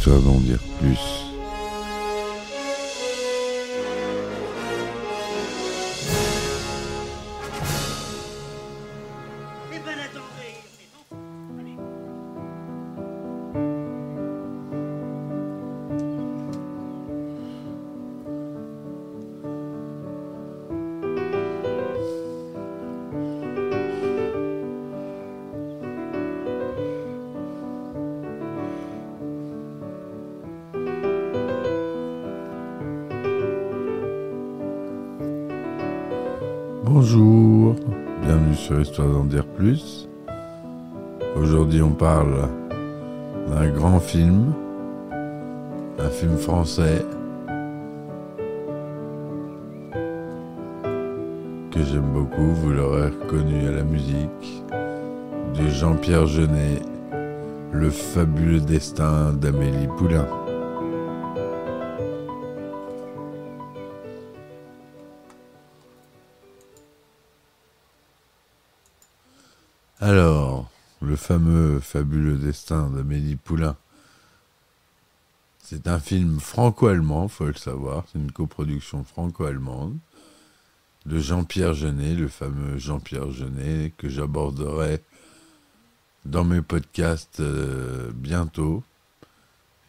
Histoire d'en dire plus. Eh ben attendez, mais non. Allez. Bonjour, bienvenue sur Histoire d'en dire plus. Aujourd'hui on parle d'un grand film, un film français que j'aime beaucoup, vous l'aurez reconnu à la musique, de Jean-Pierre Jeunet, Le fabuleux destin d'Amélie Poulain. Alors, le fameux fabuleux destin d'Amélie Poulain, c'est un film franco-allemand, faut le savoir, c'est une coproduction franco-allemande de Jean-Pierre Jeunet, le fameux Jean-Pierre Jeunet, que j'aborderai dans mes podcasts bientôt.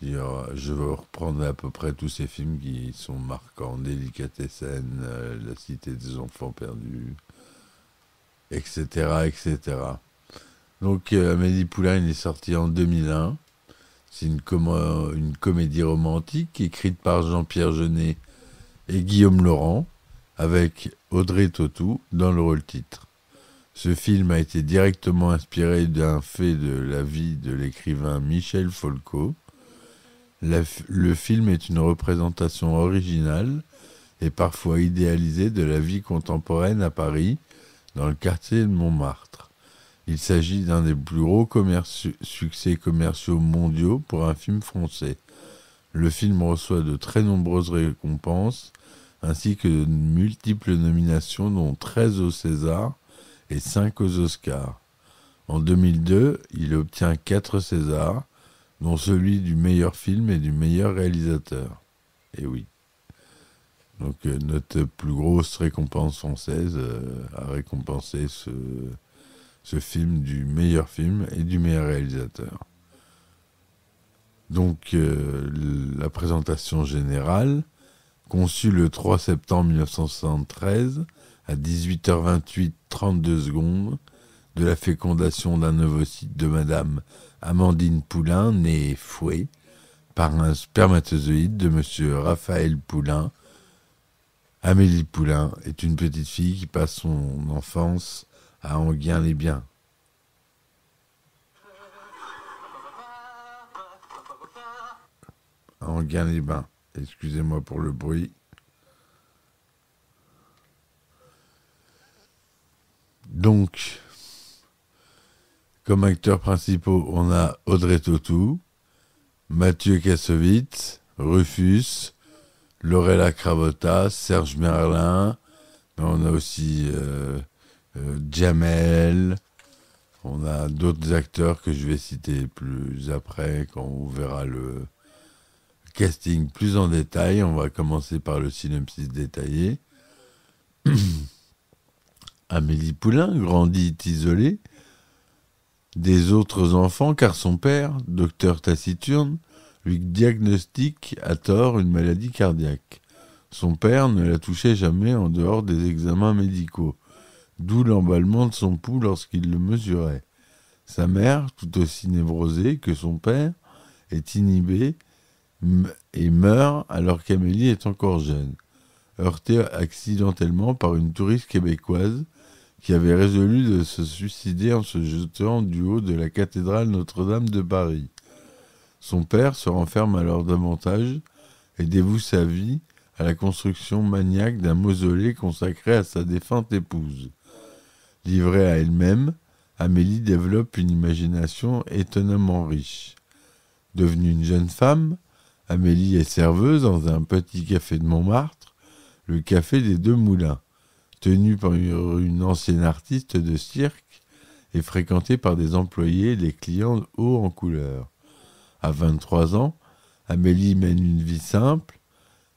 Je vais reprendre à peu près tous ces films qui sont marquants, Délicatessen, La Cité des Enfants Perdus, etc., etc. Donc Amélie Poulain, il est sorti en 2001. C'est une comédie romantique écrite par Jean-Pierre Jeunet et Guillaume Laurent, avec Audrey Tautou dans le rôle titre. Ce film a été directement inspiré d'un fait de la vie de l'écrivain Michel Foucault. Le film est une représentation originale et parfois idéalisée de la vie contemporaine à Paris, dans le quartier de Montmartre. Il s'agit d'un des plus gros succès commerciaux mondiaux pour un film français. Le film reçoit de très nombreuses récompenses, ainsi que de multiples nominations, dont 13 au César et 5 aux Oscars. En 2002, il obtient 4 Césars, dont celui du meilleur film et du meilleur réalisateur. Et oui. Donc notre plus grosse récompense française a récompensé ce film du meilleur film et du meilleur réalisateur. Donc la présentation générale, conçue le 3 septembre 1973 à 18h28, 32 secondes, de la fécondation d'un ovocyte de Madame Amandine Poulain, née Fouet, par un spermatozoïde de Monsieur Raphaël Poulain. Amélie Poulain est une petite fille qui passe son enfance à Enghien-les-Bains. À Enghien-les-Bains. Excusez-moi pour le bruit. Donc, comme acteurs principaux, on a Audrey Tautou, Mathieu Kassovitz, Rufus, Laurella Cravotta, Serge Merlin, on a aussi Jamel, on a d'autres acteurs que je vais citer plus après quand on verra le casting plus en détail. On va commencer par le synopsis détaillé. Amélie Poulain grandit isolée des autres enfants car son père, docteur taciturne, lui diagnostique à tort une maladie cardiaque. Son père ne la touchait jamais en dehors des examens médicaux, d'où l'emballement de son pouls lorsqu'il le mesurait. Sa mère, tout aussi névrosée que son père, est inhibée et meurt alors qu'Amélie est encore jeune, heurtée accidentellement par une touriste québécoise qui avait résolu de se suicider en se jetant du haut de la cathédrale Notre-Dame de Paris. Son père se renferme alors davantage et dévoue sa vie à la construction maniaque d'un mausolée consacré à sa défunte épouse. Livrée à elle-même, Amélie développe une imagination étonnamment riche. Devenue une jeune femme, Amélie est serveuse dans un petit café de Montmartre, le café des Deux Moulins, tenu par une ancienne artiste de cirque et fréquenté par des employés et des clients hauts en couleur. À 23 ans, Amélie mène une vie simple,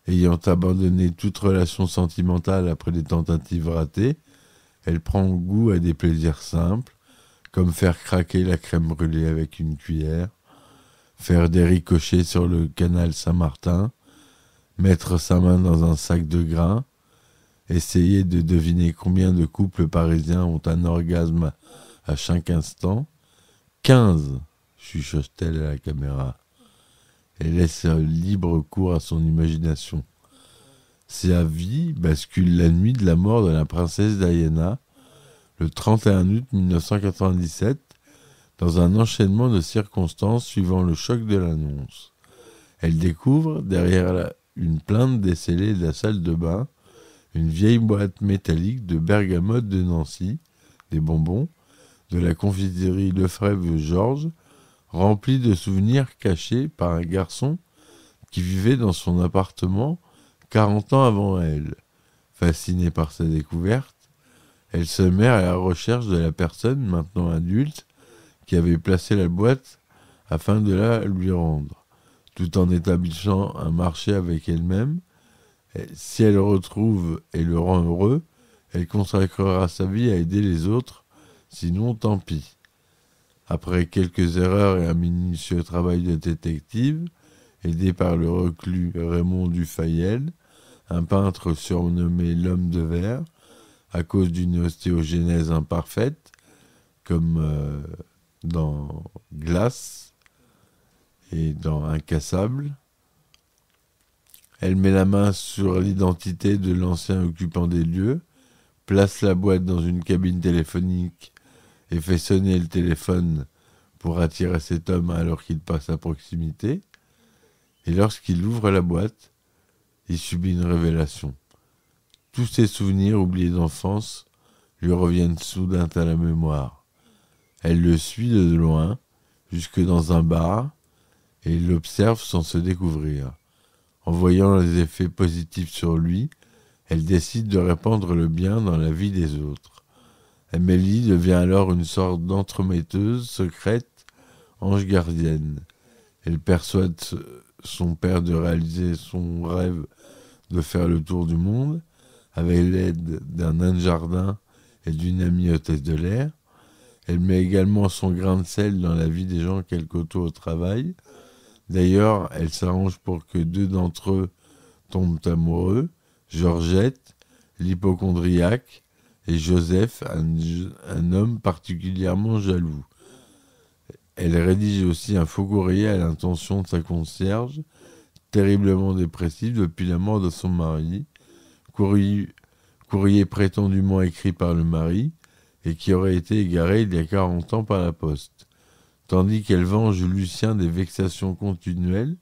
ayant abandonné toute relation sentimentale après des tentatives ratées. Elle prend goût à des plaisirs simples, comme faire craquer la crème brûlée avec une cuillère, faire des ricochets sur le canal Saint-Martin, mettre sa main dans un sac de grains, essayer de deviner combien de couples parisiens ont un orgasme à chaque instant. 15, chuchote-t-elle à la caméra. Elle laisse libre cours à son imagination. Sa vie bascule la nuit de la mort de la princesse Diana, le 31 août 1997, dans un enchaînement de circonstances suivant le choc de l'annonce. Elle découvre, derrière une plainte décellée de la salle de bain, une vieille boîte métallique de bergamote de Nancy, des bonbons, de la confiserie Lefebvre Georges, remplie de souvenirs cachés par un garçon qui vivait dans son appartement 40 ans avant elle. Fascinée par sa découverte, elle se met à la recherche de la personne, maintenant adulte, qui avait placé la boîte afin de la lui rendre, tout en établissant un marché avec elle-même. Si elle le retrouve et le rend heureux, elle consacrera sa vie à aider les autres, sinon tant pis. Après quelques erreurs et un minutieux travail de détective, aidé par le reclus Raymond Dufayel, un peintre surnommé l'homme de verre, à cause d'une ostéogenèse imparfaite, comme dans Glace et dans Incassable. Elle met la main sur l'identité de l'ancien occupant des lieux, place la boîte dans une cabine téléphonique et fait sonner le téléphone pour attirer cet homme alors qu'il passe à proximité. Et lorsqu'il ouvre la boîte, il subit une révélation. Tous ses souvenirs oubliés d'enfance lui reviennent soudain à la mémoire. Elle le suit de loin, jusque dans un bar, et l'observe sans se découvrir. En voyant les effets positifs sur lui, elle décide de répandre le bien dans la vie des autres. Amélie devient alors une sorte d'entremetteuse secrète, ange gardienne. Elle persuade son père de réaliser son rêve de faire le tour du monde, avec l'aide d'un nain de jardin et d'une amie hôtesse de l'air. Elle met également son grain de sel dans la vie des gens qu'elle côtoie au travail. D'ailleurs, elle s'arrange pour que 2 d'entre eux tombent amoureux, Georgette, l'hypocondriaque, et Joseph, un homme particulièrement jaloux. Elle rédige aussi un faux courrier à l'intention de sa concierge, terriblement dépressive depuis la mort de son mari, courrier prétendument écrit par le mari, et qui aurait été égaré il y a 40 ans par la poste. Tandis qu'elle venge Lucien des vexations continuelles,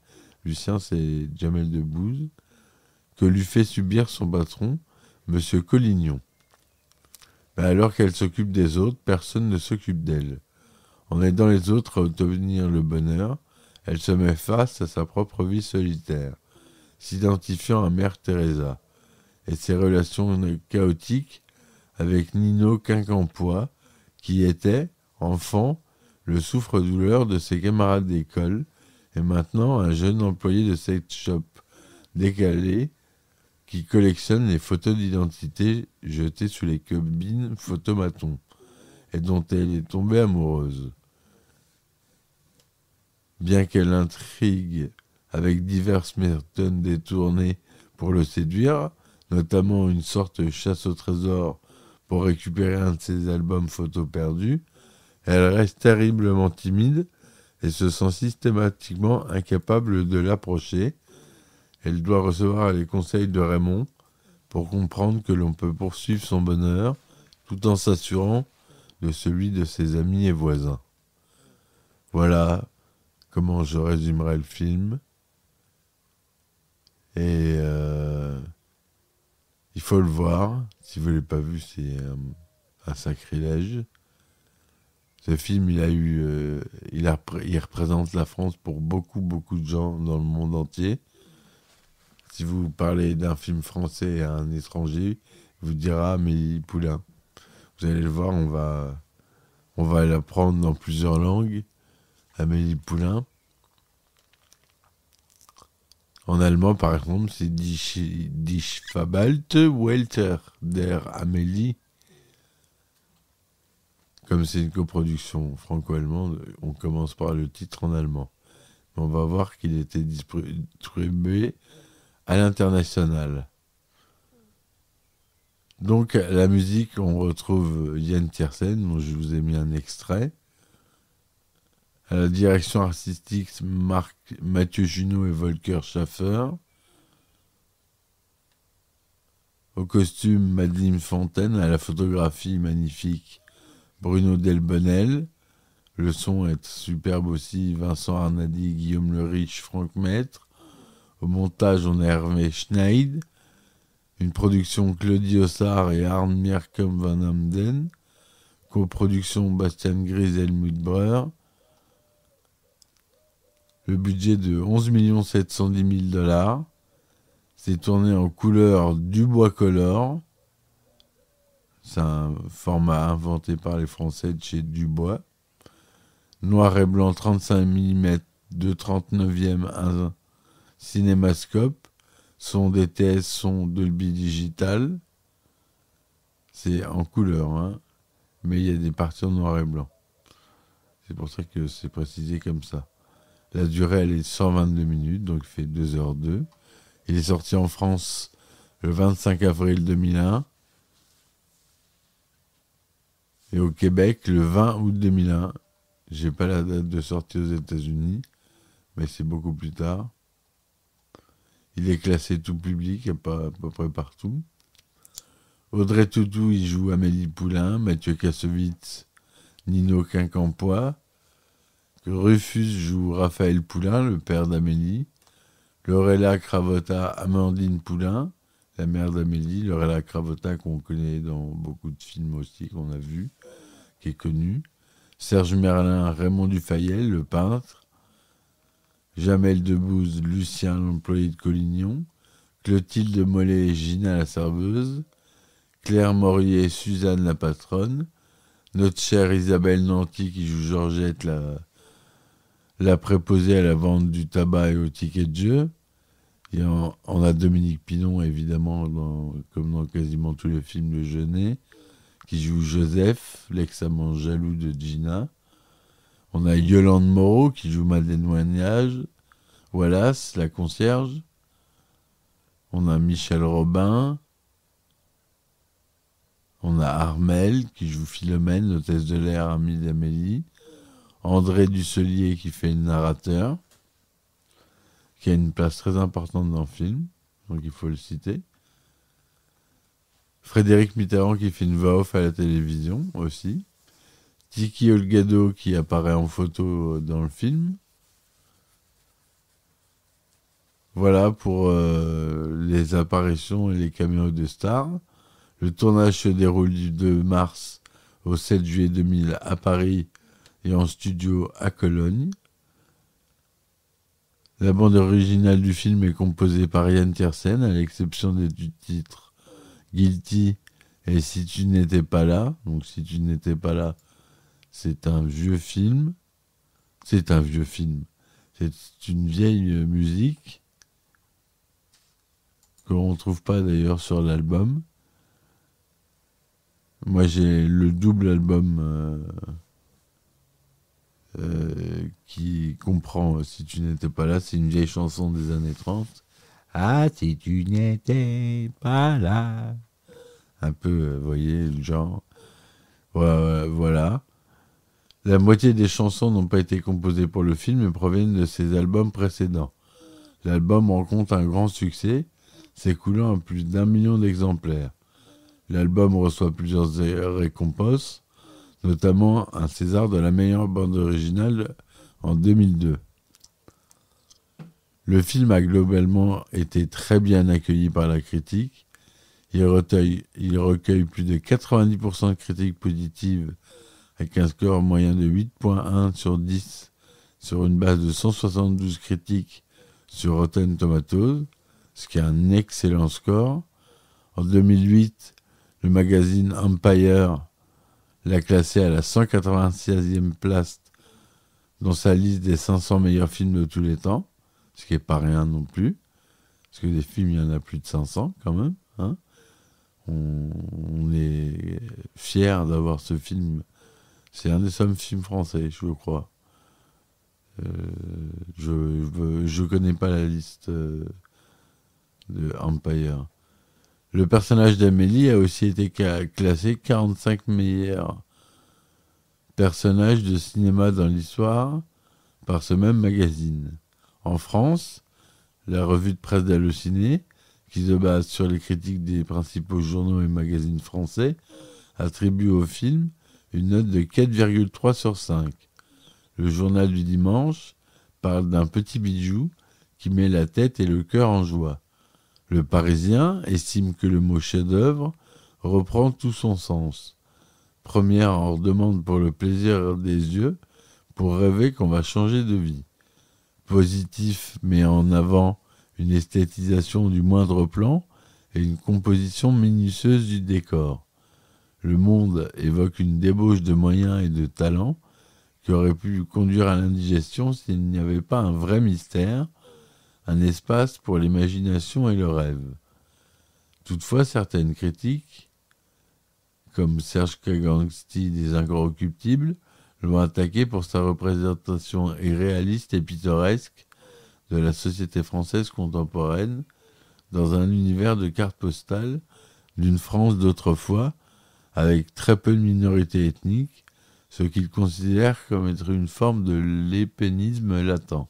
Lucien c'est Jamel Debbouze, que lui fait subir son patron, Monsieur Collignon. Mais alors qu'elle s'occupe des autres, personne ne s'occupe d'elle. En aidant les autres à obtenir le bonheur, elle se met face à sa propre vie solitaire, s'identifiant à Mère Teresa, et ses relations chaotiques avec Nino Quincampoix, qui était, enfant, le souffre-douleur de ses camarades d'école, et maintenant un jeune employé de sex shop décalé qui collectionne les photos d'identité jetées sous les cabines photomatons, et dont elle est tombée amoureuse. Bien qu'elle intrigue avec diverses méthodes détournées pour le séduire, notamment une sorte de chasse au trésor pour récupérer un de ses albums photos perdus, elle reste terriblement timide et se sent systématiquement incapable de l'approcher. Elle doit recevoir les conseils de Raymond pour comprendre que l'on peut poursuivre son bonheur tout en s'assurant de celui de ses amis et voisins. Voilà comment je résumerai le film. Et il faut le voir. Si vous ne l'avez pas vu, c'est un sacrilège. Ce film, il représente la France pour beaucoup, beaucoup de gens dans le monde entier. Si vous parlez d'un film français à un étranger, il vous dira Amélie Poulain. Vous allez le voir, on va l'apprendre dans plusieurs langues. Amélie Poulain. En allemand, par exemple, c'est Die Verbalte Welter der Amélie. Comme c'est une coproduction franco-allemande, on commence par le titre en allemand. On va voir qu'il était distribué à l'international. Donc, la musique, on retrouve Yann Tiersen, dont je vous ai mis un extrait. À la direction artistique, Mathieu Junot et Volker Schaffer. Au costume, Madeleine Fontaine. À la photographie magnifique, Bruno Delbonnel. Le son est superbe aussi, Vincent Arnady, Guillaume Le Riche, Franck Maître. Au montage, on a Hervé Schneid. Une production Claudie Ossard et Arne Mirkom van Hamden. Coproduction Bastian Gries et Helmut Breur. Le budget de 11 710 000 $. C'est tourné en couleur Dubois Color. C'est un format inventé par les Français de chez Dubois. Noir et blanc 35 mm de 39e, un cinémascope. Son DTS, son Dolby Digital. C'est en couleur, hein, mais il y a des parties en noir et blanc. C'est pour ça que c'est précisé comme ça. La durée, elle est de 122 minutes, donc il fait 2h02. Il est sorti en France le 25 avril 2001. Et au Québec, le 20 août 2001. J'ai pas la date de sortie aux États-Unis, mais c'est beaucoup plus tard. Il est classé tout public, à peu près partout. Audrey Tautou, il joue Amélie Poulain, Mathieu Kassovitz, Nino Quincampoix. Rufus joue Raphaël Poulain, le père d'Amélie. Lorella Cravotta, Amandine Poulain, la mère d'Amélie. Lorella Cravotta, qu'on connaît dans beaucoup de films aussi, qu'on a vu, qui est connue. Serge Merlin, Raymond Dufayel, le peintre. Jamel Debbouze, Lucien, l'employé de Collignon. Clotilde Mollet, Gina, la serveuse. Claire Morier, Suzanne, la patronne. Notre chère Isabelle Nanty, qui joue Georgette, la préposée à la vente du tabac et au ticket de jeu. Et on a Dominique Pinon, évidemment, comme dans quasiment tous les films de Jeunet, qui joue Joseph, l'ex-amant jaloux de Gina. On a Yolande Moreau, qui joue Madeleine Wallace, la concierge. On a Michel Robin. On a Armel, qui joue Philomène, l'hôtesse de l'air, amie d'Amélie. André Dusselier, qui fait le narrateur, qui a une place très importante dans le film, donc il faut le citer. Frédéric Mitterrand, qui fait une voix off à la télévision aussi. Tiki Olgado, qui apparaît en photo dans le film. Voilà pour les apparitions et les caméos de stars. Le tournage se déroule du 2 mars au 7 juillet 2000 à Paris et en studio à Cologne. La bande originale du film est composée par Yann Tiersen, à l'exception des titres Guilty et Si tu n'étais pas là. Donc Si tu n'étais pas là, c'est un vieux film. C'est un vieux film. C'est une vieille musique que l'on ne trouve pas d'ailleurs sur l'album. Moi, j'ai le double album qui comprend Si tu n'étais pas là. C'est une vieille chanson des années 30. Ah, si tu n'étais pas là. Un peu, vous voyez, le genre. Voilà. La moitié des chansons n'ont pas été composées pour le film et proviennent de ses albums précédents. L'album rencontre un grand succès, s'écoulant à plus d'1 million d'exemplaires. L'album reçoit plusieurs récompenses, notamment un César de la meilleure bande originale en 2002. Le film a globalement été très bien accueilli par la critique. Il recueille plus de 90% de critiques positives avec un score moyen de 8.1 sur 10 sur une base de 172 critiques sur Rotten Tomatoes, ce qui est un excellent score. En 2008, le magazine Empire l'a classé à la 196e place dans sa liste des 500 meilleurs films de tous les temps, ce qui n'est pas rien non plus. parce que des films, il y en a plus de 500 quand même. Hein. On est fiers d'avoir ce film. C'est un des seuls films français, je crois. Je connais pas la liste de Empire. Le personnage d'Amélie a aussi été classé 45 meilleurs personnages de cinéma dans l'histoire par ce même magazine. En France, la revue de presse d'Allociné, qui se base sur les critiques des principaux journaux et magazines français, attribue au film une note de 4,3 sur 5. Le journal du dimanche parle d'un petit bijou qui met la tête et le cœur en joie. Le Parisien estime que le mot chef-d'œuvre reprend tout son sens. Première en demande pour le plaisir des yeux, pour rêver qu'on va changer de vie. Positif met en avant une esthétisation du moindre plan et une composition minutieuse du décor. Le Monde évoque une débauche de moyens et de talents qui aurait pu conduire à l'indigestion s'il n'y avait pas un vrai mystère, un espace pour l'imagination et le rêve. Toutefois, certaines critiques, comme Serge Kaganski des Incorruptibles, l'ont attaqué pour sa représentation irréaliste et pittoresque de la société française contemporaine dans un univers de cartes postales d'une France d'autrefois, avec très peu de minorités ethniques, ce qu'ils considèrent comme être une forme de lépénisme latent.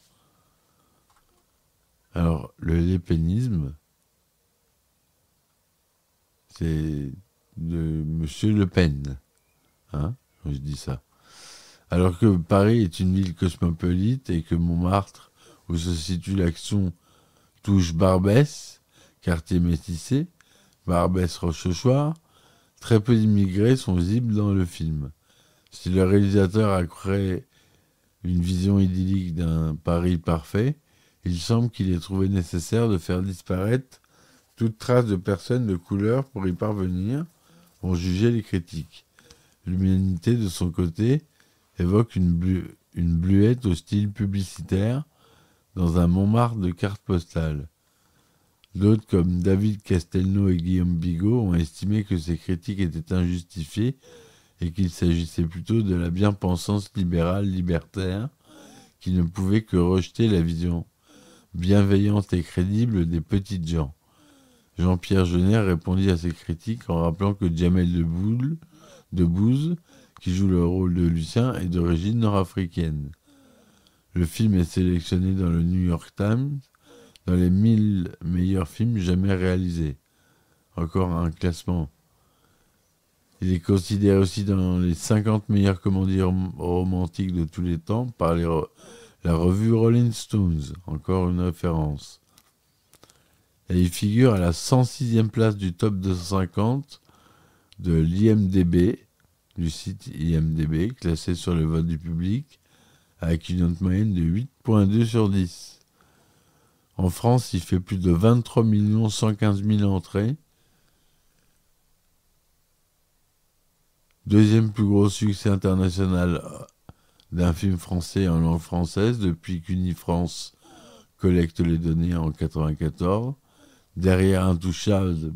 Alors, le lépénisme, c'est de Monsieur Le Pen, hein, quand je dis ça. Alors que Paris est une ville cosmopolite et que Montmartre, où se situe l'action, touche Barbès, quartier métissé, Barbès-Rochechouart, très peu d'immigrés sont visibles dans le film. Si le réalisateur a créé une vision idyllique d'un Paris parfait, il semble qu'il ait trouvé nécessaire de faire disparaître toute trace de personnes de couleur pour y parvenir, vont juger les critiques. L'Humanité, de son côté, évoque une bluette au style publicitaire dans un Montmartre de cartes postales. D'autres, comme David Castelnau et Guillaume Bigot, ont estimé que ces critiques étaient injustifiées et qu'il s'agissait plutôt de la bien-pensance libérale libertaire qui ne pouvait que rejeter la vision bienveillante et crédible des petites gens. Jean-Pierre Jeunet répondit à ces critiques en rappelant que Jamel Debbouze, qui joue le rôle de Lucien, est d'origine nord-africaine. Le film est sélectionné dans le New York Times dans les 1000 meilleurs films jamais réalisés. Encore un classement. Il est considéré aussi dans les 50 meilleures comédies romantiques de tous les temps par la revue Rolling Stones. Encore une référence. Et il figure à la 106e place du top 250 de l'IMDb, du site IMDb, classé sur le vote du public, avec une note moyenne de 8,2 sur 10. En France, il fait plus de 23 115 000 entrées. Deuxième plus gros succès international d'un film français en langue française depuis qu'Unifrance collecte les données en 1994. Derrière Intouchable,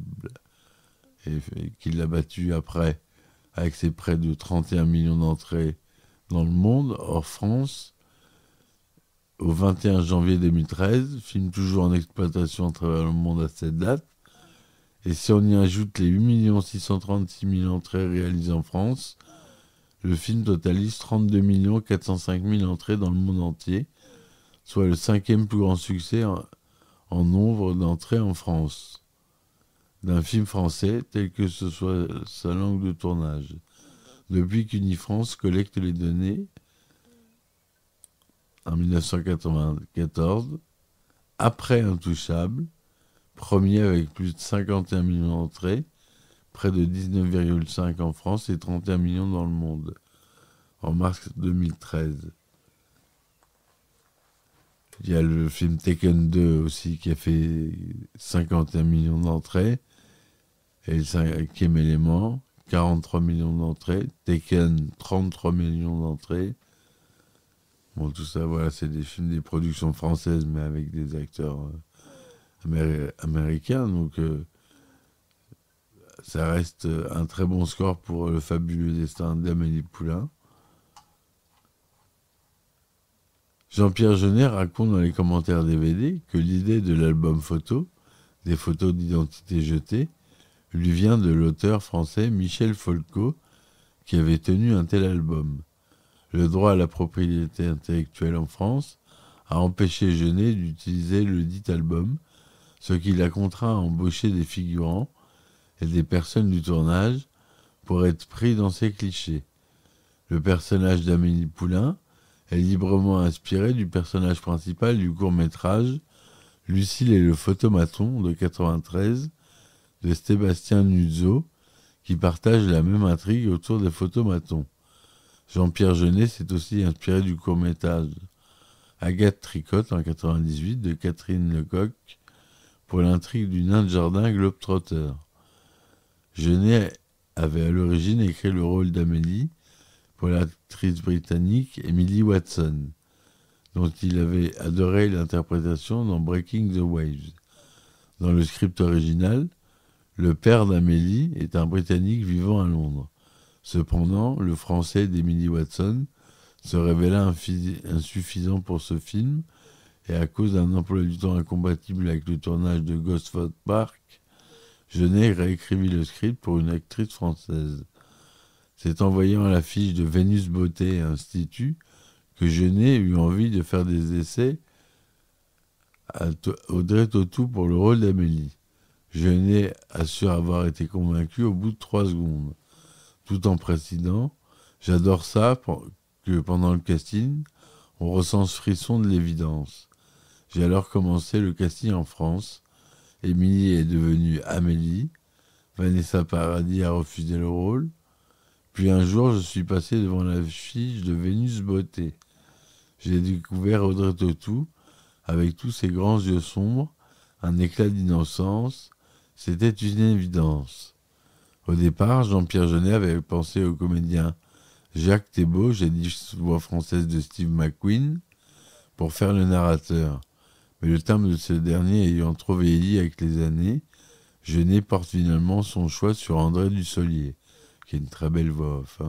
et qui l'a battu après, avec ses près de 31 millions d'entrées dans le monde, hors France, au 21 janvier 2013, film toujours en exploitation à travers le monde à cette date. Et si on y ajoute les 8 636 000 entrées réalisées en France, le film totalise 32 405 000 entrées dans le monde entier, soit le 5e plus grand succès en nombre d'entrées en France d'un film français, tel que ce soit sa langue de tournage, depuis qu'Unifrance collecte les données en 1994, après Intouchable, premier avec plus de 51 millions d'entrées, près de 19,5 en France et 31 millions dans le monde, en mars 2013. Il y a le film Taken 2 aussi qui a fait 51 millions d'entrées. Et le 5e élément, 43 millions d'entrées. Taken, 33 millions d'entrées. Bon, tout ça, voilà, c'est des films, des productions françaises, mais avec des acteurs américain, donc ça reste un très bon score pour le fabuleux destin d'Amélie Poulain. Jean-Pierre Jeunet raconte dans les commentaires DVD que l'idée de l'album photo, des photos d'identité jetées, lui vient de l'auteur français Michel Folco, qui avait tenu un tel album. Le droit à la propriété intellectuelle en France a empêché Jeunet d'utiliser le dit album, ce qui l'a contraint à embaucher des figurants et des personnes du tournage pour être pris dans ces clichés. Le personnage d'Amélie Poulain est librement inspiré du personnage principal du court-métrage Lucille et le photomaton de 1993 de Sébastien Nuzzo, qui partage la même intrigue autour des photomatons. Jean-Pierre Jeunet s'est aussi inspiré du court-métrage Agathe Tricotte en 1998 de Catherine Lecoq pour l'intrigue du nain de jardin globe-trotter. Jeunet avait à l'origine écrit le rôle d'Amélie pour l'actrice britannique Emily Watson, dont il avait adoré l'interprétation dans Breaking the Waves. Dans le script original, le père d'Amélie est un Britannique vivant à Londres. Cependant, le français d'Emily Watson se révéla insuffisant pour ce film, et à cause d'un emploi du temps incompatible avec le tournage de Gosford Park, Jeunet réécrivit le script pour une actrice française. C'est en voyant l'affiche de Vénus Beauté Institut que Jeunet eut envie de faire des essais à Audrey Tautou pour le rôle d'Amélie. Jeunet assure avoir été convaincu au bout de 3 secondes, tout en précisant « J'adore ça que pendant le casting, on ressent ce frisson de l'évidence. J'ai alors commencé le casting en France. Émilie est devenue Amélie. Vanessa Paradis a refusé le rôle. Puis un jour, je suis passé devant l'affiche de Vénus Beauté. J'ai découvert Audrey Tautou, avec tous ses grands yeux sombres, un éclat d'innocence. C'était une évidence. Au départ, Jean-Pierre Jeunet avait pensé au comédien Jacques Thébault, jadis voix française de Steve McQueen, pour faire le narrateur. Mais le timbre de ce dernier ayant trop vieilli avec les années, Jeunet porte finalement son choix sur André Dussolier, qui a une très belle voix off,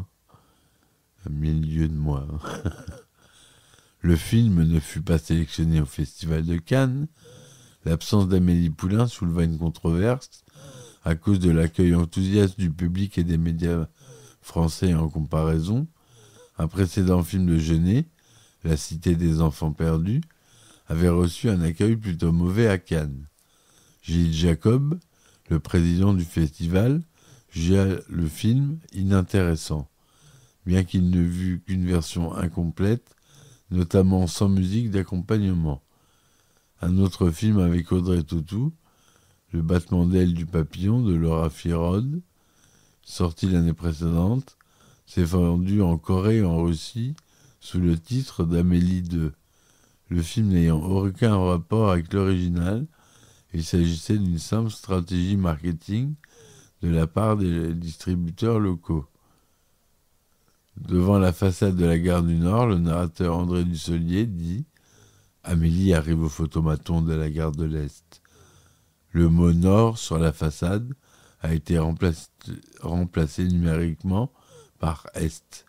à milieu de moi. Le film ne fut pas sélectionné au Festival de Cannes. L'absence d'Amélie Poulain souleva une controverse à cause de l'accueil enthousiaste du public et des médias français en comparaison. Un précédent film de Jeunet, La Cité des Enfants Perdus, avait reçu un accueil plutôt mauvais à Cannes. Gilles Jacob, le président du festival, jugea le film inintéressant, bien qu'il ne vût qu'une version incomplète, notamment sans musique d'accompagnement. Un autre film avec Audrey Tautou, Le battement d'ailes du papillon de Laura Firod, sorti l'année précédente, s'est vendu en Corée et en Russie sous le titre d'Amélie 2. Le film n'ayant aucun rapport avec l'original, il s'agissait d'une simple stratégie marketing de la part des distributeurs locaux. Devant la façade de la gare du Nord, le narrateur André Dussolier dit « Amélie arrive au photomaton de la gare de l'Est ». Le mot « Nord » sur la façade a été remplacé numériquement par « Est ».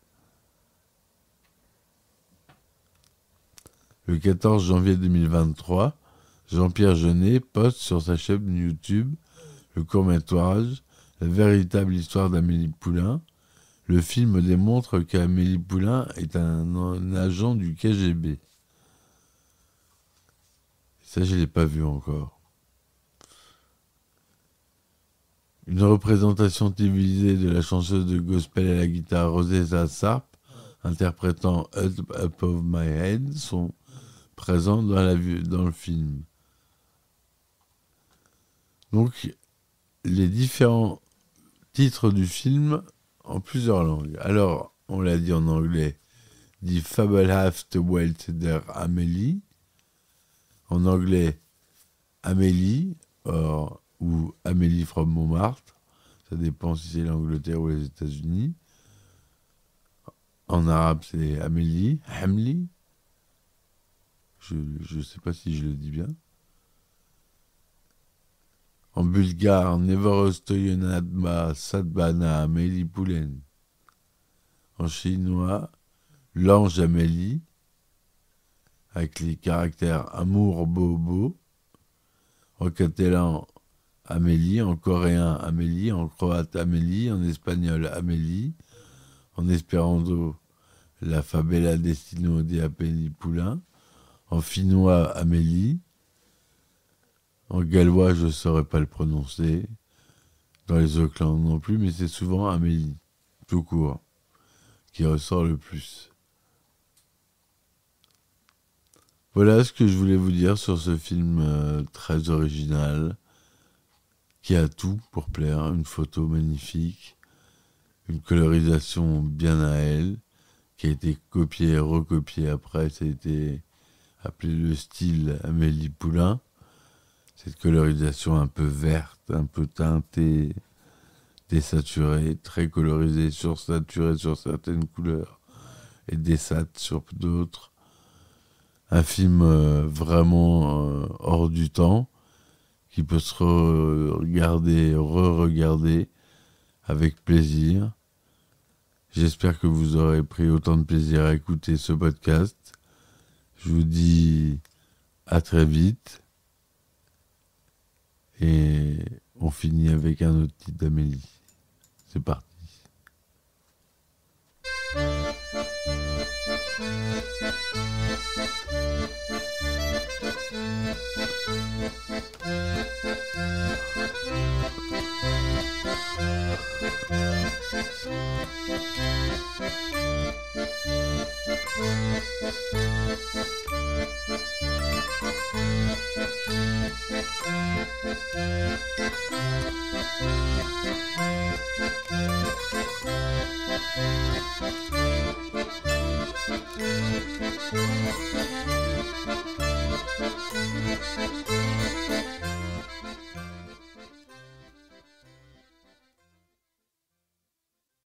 Le 14 janvier 2023, Jean-Pierre Jeunet poste sur sa chaîne YouTube le court-métrage « La véritable histoire d'Amélie Poulain ». Le film démontre qu'Amélie Poulain est un agent du KGB. Ça, je ne l'ai pas vu encore. Une représentation télévisée de la chanteuse de gospel à la guitare Rosetta Tharpe, interprétant Up Above My Head, sont présents dans le film. Donc, les différents titres du film en plusieurs langues. Alors, on l'a dit en anglais, Die fabelhafte Welt der Amélie. En anglais, Amélie, ou Amélie from Montmartre. Ça dépend si c'est l'Angleterre ou les États-Unis. En arabe, c'est Amélie, Hamli. Je ne sais pas si je le dis bien. En bulgare, Neverostoyonadma Sadbana Amélie Poulen. En chinois, l'ange Amélie, avec les caractères amour, bobo. En catalan, Amélie. En coréen, Amélie. En croate, Amélie. En espagnol, Amélie. En espéranto, la Fabella Destino de Amélie Poulain. En finnois, Amélie. En gallois, je ne saurais pas le prononcer. Dans les autres langues non plus, mais c'est souvent Amélie, tout court, qui ressort le plus. Voilà ce que je voulais vous dire sur ce film très original, qui a tout pour plaire. Une photo magnifique, une colorisation bien à elle, qui a été copiée et recopiée après. Ça a été appelé le style Amélie Poulain. Cette colorisation un peu verte, un peu teintée, désaturée, très colorisée, sursaturée sur certaines couleurs et désat sur d'autres. Un film vraiment hors du temps, qui peut se regarder, re-regarder avec plaisir. J'espère que vous aurez pris autant de plaisir à écouter ce podcast. Je vous dis à très vite. Et on finit avec un autre titre d'Amélie. C'est parti.